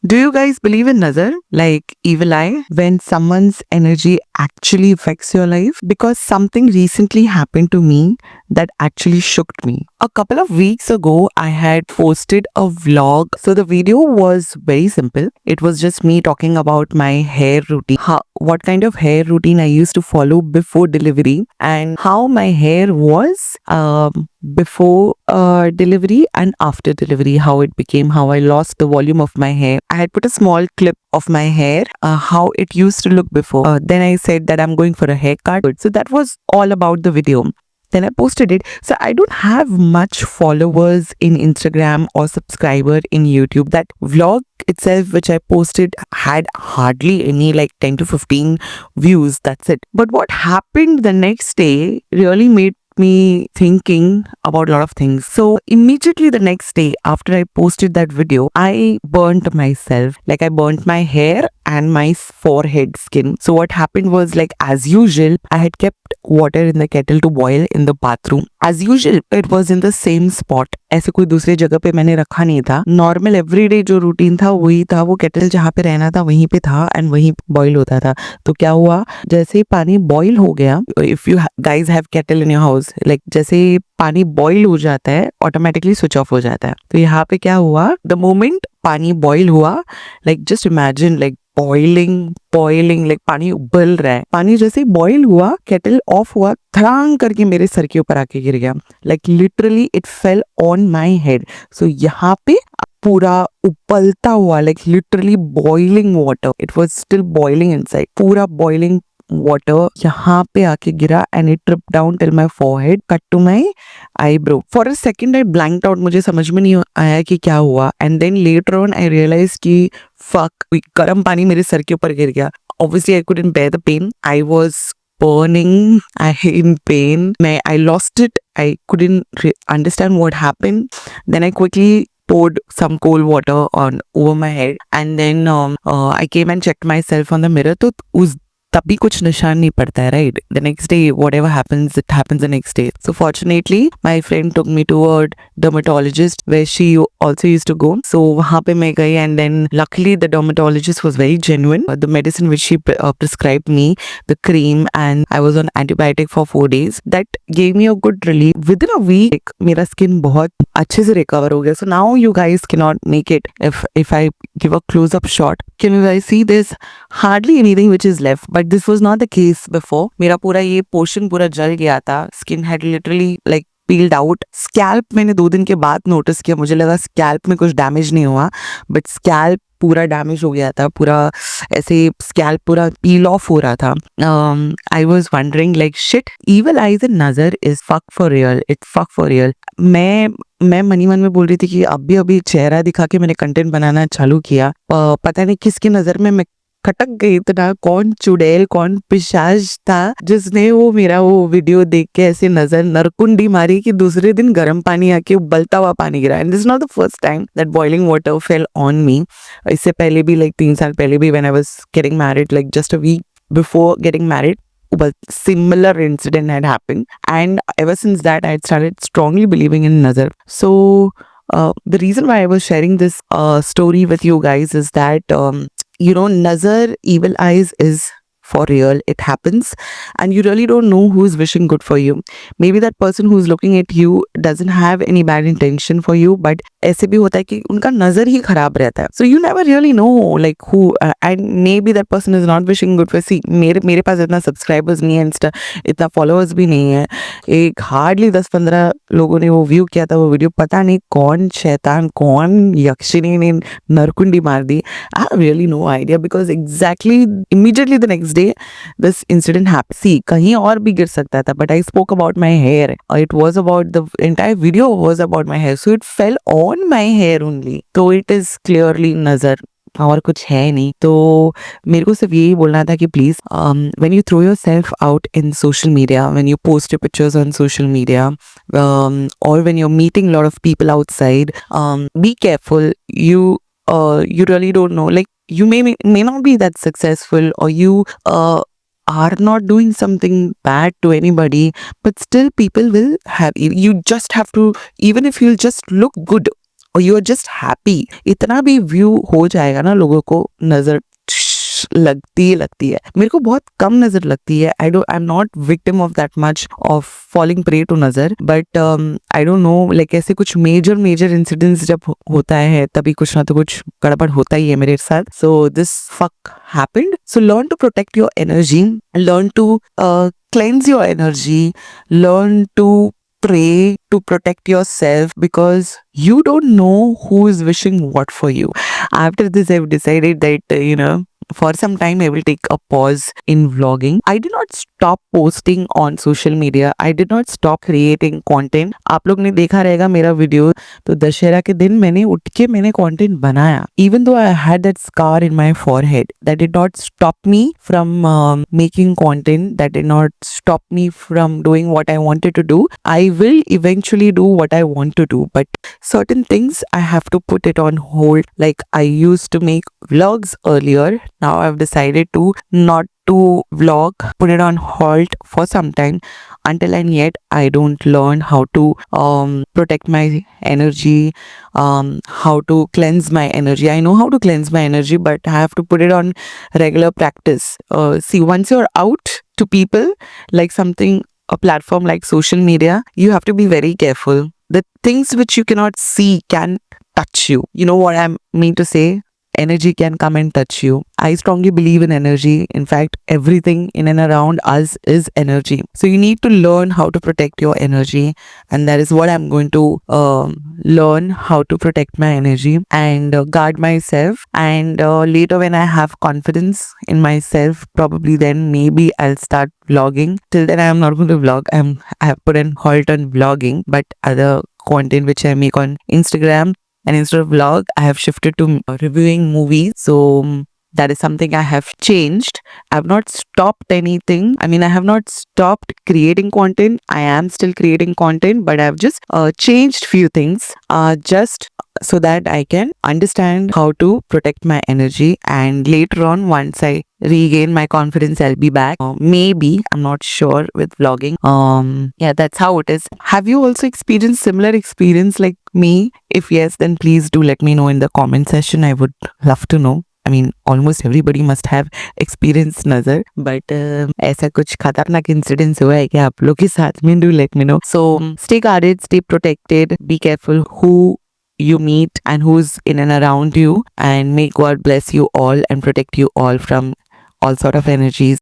Do you guys believe in nazar, like evil eye, when someone's energy actually affects your life? Because something recently happened to me that actually shook me. A couple of weeks ago, I had posted a vlog. So the video was very simple. It was just me talking about my hair routine, what kind of hair routine I used to follow before delivery, and how my hair was before delivery and after delivery, how it became, how I lost the volume of my hair. I had put a small clip of my hair, how it used to look before. Then I said that I'm going for a haircut. So that was all about the video. Then I posted it. So I don't have much followers in Instagram or subscriber in YouTube. That vlog itself, which I posted, had hardly any, like 10 to 15 views. That's it. But what happened the next day really made me thinking about a lot of things. So immediately the next day after I posted that video, I burnt myself. Like I burnt my hair and my forehead skin. So what happened was, like as usual, I had kept water in the kettle to boil in the bathroom. As usual, it was in the same spot. ऐसे कोई दूसरे जगह पे मैंने रखा नहीं था. Normal everyday जो रूटीन था वही था. वो केटल जहाँ पे रहना था वहीं पे था एंड वहीं बॉईल होता था. तो क्या हुआ, जैसे ही पानी बॉईल हो गया, if you guys have kettle in your house, like जैसे पानी बॉईल हो जाता है ऑटोमेटिकली स्विच ऑफ हो जाता है. तो यहाँ पे क्या हुआ, द मोमेंट पानी बॉईल हुआ, like just imagine, like boiling, like पानी उबल रहा है. पानी जैसे बॉईल हुआ, केटल ऑफ हुआ, धड़ांग करके मेरे सर के ऊपर आके गिर गया. Like literally it fell on my head. So यहाँ पे पूरा उबलता हुआ, like literally boiling water, it was still boiling inside, पूरा बॉइलिंग water यहाँ पे आके गिरा and it tripped down till my forehead, cut to my eyebrow. For a second I blanked out, मुझे समझ में नहीं आया कि क्या हुआ. And then later on I realized कि fuck, गर्म पानी मेरे सर के ऊपर गिर गया. Obviously I couldn't bear the pain. I was burning, I in pain. I lost it. I couldn't understand what happened. Then I quickly poured some cold water on over my head and then I came and checked myself on the mirror. तो उस तभी कुछ निशान नहीं पड़ता है, right? The next day, whatever happens, it happens the next day. So fortunately, my friend took me to a dermatologist where she also used to go. So वहाँ पे मैं गई and then luckily the dermatologist was very genuine. The medicine which she prescribed me, the cream, and I was on antibiotic for 4 days. That gave me a good relief. Within a week, मेरा skin बहुत अच्छे से recover हो गया. So now you guys cannot make it. If I give a close-up shot, can you guys see this? Hardly anything which is left. But this was not the case before. मेरा पूरा ये portion पूरा जल गया था. Skin had literally like peeled out. Scalp मैंने 2 दिन के बाद नोटिस किया. मुझे लगा स्कैल्प में कुछ डैमेज नहीं हुआ, बट स्कैल्प पूरा डैमेज हो गया था. पूरा ऐसे स्कैल्प पूरा पील ऑफ हो रहा था. I was wondering like shit, evil eyes and नजर is fuck for real. It's fuck for real. मैं मनी मन में बोल रही थी कि अभी चेहरा दिखा के मैंने कंटेंट बनाना चालू किया. पता नहीं किसकी नजर में मैं खटक गई इतना. कौन चुड़ैल, कौन पिशाच था जिसने वो मेरा वो वीडियो देख के ऐसे नजर नरकुंडी मारी कि दूसरे दिन गर्म पानी आके उबलता हुआ पानी गिरा. And this is not the first time that boiling water fell on me. इससे पहले भी, लाइक 3 साल पहले भी, when I was getting married, like just a week before getting married, but similar incident had happened, and ever since that I had started strongly believing in nazar. So the reason why I was sharing this story with you guys is that nazar, evil eyes is for real. It happens and you really don't know who is wishing good for you. Maybe that person who is looking at you doesn't have any bad intention for you, but ऐसे भी होता है कि उनका नजर ही खराब रहता है. So you never really know like who and maybe that person is not wishing good for. See, मेरे पास इतना सब्सक्राइबर्स नहीं है, इंस्टा इतना फॉलोअर्स भी नहीं है. एक हार्डली 10-15 लोगों ने वो व्यू किया था वो वीडियो. पता नहीं कौन शैतान, कौन यक्षिणी ने नरकुंडी मार दी. I have really no idea because exactly immediately the next day this incident happened. See, कहीं और भी गिर सकता था, but I spoke about my hair. It was about, the entire video was about my hair, so it fell on my hair only. So it is clearly नजर और कुछ है नहीं. तो मेरे को सिर्फ यही बोलना था कि please when you throw yourself out in social media, when you post your pictures on social media, or when you're meeting a lot of people outside, be careful. You really don't know, like you may not be that successful, or you are not doing something bad to anybody, but still people will have you. You just have to, even if you'll just look good और you are just happy, इतना भी view हो जाएगा ना, लोगों को नजर लगती है। मेरे को बहुत कम नजर लगती है। I am not victim of that much of falling prey to नजर, but I don't know, like ऐसे कुछ मेजर इंसिडेंट्स जब होता है तभी कुछ ना तो कुछ गड़बड़ होता ही है मेरे साथ. So this fuck happened. So learn to protect your energy, learn to cleanse your energy, learn to pray to protect yourself, because you don't know who is wishing what for you. After this, I've decided that, for some time I will take a pause in vlogging. I did not stop posting on social media. I did not stop creating content. आप लोग ने देखा रहेगा मेरा video, तो दशहरा के दिन मैंने उठ के मैंने कंटेंट बनाया. Even though I had that scar in my forehead, that did not stop me from making content. That did not stop me from doing what I wanted to do. I will eventually do what I want to do, but certain things I have to put it on hold. Like I used to make vlogs earlier. Now I've decided to not to vlog, put it on hold for some time, until and yet I don't learn how to protect my energy, how to cleanse my energy. I know how to cleanse my energy, but I have to put it on regular practice. See, once you're out to people, like something, a platform like social media, you have to be very careful. The things which you cannot see can touch you. You know what I mean to say? Energy can come and touch you. I strongly believe in energy. In fact, everything in and around us is energy. So you need to learn how to protect your energy, and that is what I'm going to learn, how to protect my energy and guard myself. And later, when I have confidence in myself, probably then maybe I'll start vlogging. Till then, I am not going to vlog. I have put an halt on vlogging, but other content which I make on Instagram, and instead of vlog, I have shifted to reviewing movies. So that is something I have changed. I have not stopped anything. I mean, I have not stopped creating content. I am still creating content, but I have just changed few things just so that I can understand how to protect my energy. And later on, once I regain my confidence, I'll be back. Maybe, I'm not sure with vlogging. Yeah, that's how it is. Have you also experienced similar experience like me? If yes, then please do let me know in the comment section. I would love to know. I mean, almost everybody must have experienced nazar, but ऐसा कुछ खतरनाक incidents हुआ है क्या आप लोग के साथ में? Do let me know. So stay guarded, stay protected, be careful who you meet and who's in and around you, and may God bless you all and protect you all from all sort of energies.